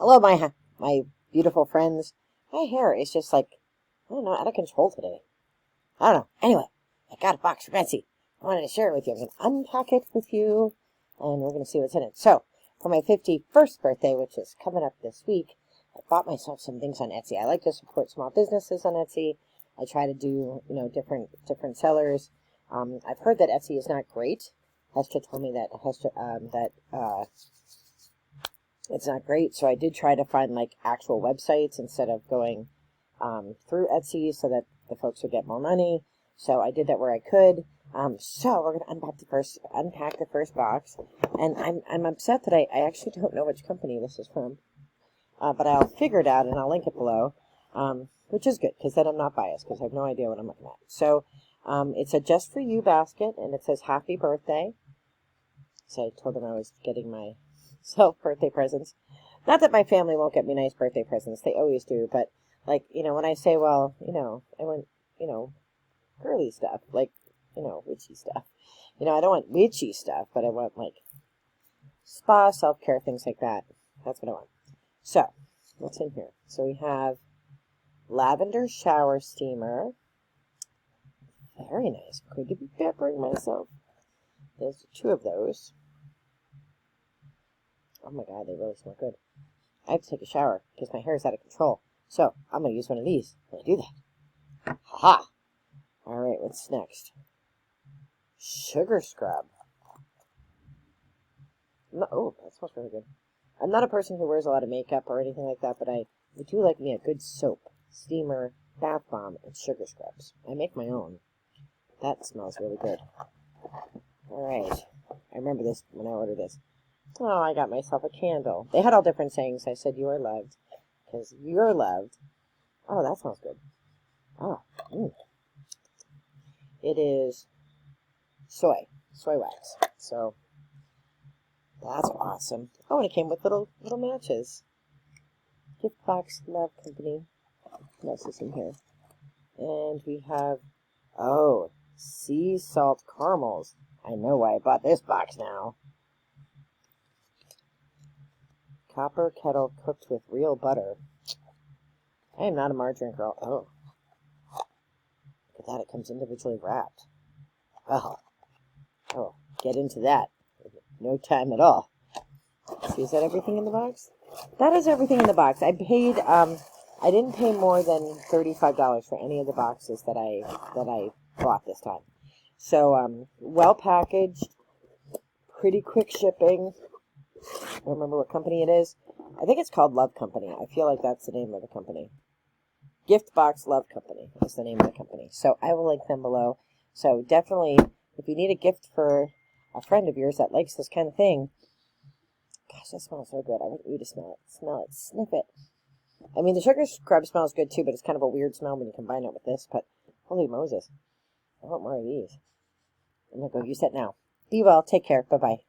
Hello, my beautiful friends. My hair is just like, I don't know, out of control today. I don't know. Anyway, I got a box from Etsy. I wanted to share it with you. I'm going to unpack it with you, and we're going to see what's in it. So, for my 51st birthday, which is coming up this week, I bought myself some things on Etsy. I like to support small businesses on Etsy. I try to do, different sellers. I've heard that Etsy is not great. Hester told me that it's not great, so I did try to find like actual websites instead of going through Etsy so that the folks would get more money. So I did that where I could. So we're gonna unpack the first box, and I'm upset that I actually don't know which company this is from, but I'll figure it out and I'll link it below, which is good because then I'm not biased because I have no idea what I'm looking at. So it's a Just For You basket, and it says Happy Birthday. So I told them I was getting myself birthday presents. Not that my family won't get me nice birthday presents. They always do. But, like, when I say, well, I want, girly stuff. Like, witchy stuff. I don't want witchy stuff, but I want, like, spa, self-care, things like that. That's what I want. So, what's in here? So we have lavender shower steamer. Very nice. I'm going to be pampering myself. There's 2 of those. Oh my god, they really smell good. I have to take a shower because my hair is out of control. So, I'm going to use one of these when I do that. Ha-ha! Alright, what's next? Sugar scrub. Oh, that smells really good. I'm not a person who wears a lot of makeup or anything like that, but I do like me a good soap, steamer, bath bomb, and sugar scrubs. I make my own. That smells really good. Alright. I remember this when I ordered this. Oh, I got myself a candle. They had all different sayings. I said, you are loved. Because you're loved. Oh, that smells good. Oh. It is soy wax. So, that's awesome. Oh, and it came with little matches. Gift Box Love Company. What else is in here? And we have, sea salt caramels. I know why I bought this box now. Copper kettle cooked with real butter. I am not a margarine girl. Oh. Look at that. It comes individually wrapped. Oh, get into that. No time at all. See, is that everything in the box? That is everything in the box. I paid, I didn't pay more than $35 for any of the boxes that I bought this time. So, well packaged, pretty quick shipping. I don't remember what company it is. I think it's called Love Company. I feel like that's the name of the company. Gift Box Love Company is the name of the company. So I will link them below. So definitely, if you need a gift for a friend of yours that likes this kind of thing, gosh, that smells so good. I want you to smell it. Smell it. Sniff it. I mean, the sugar scrub smells good too, but it's kind of a weird smell when you combine it with this. But holy Moses, I want more of these. I'm going to go use that now. Be well. Take care. Bye-bye.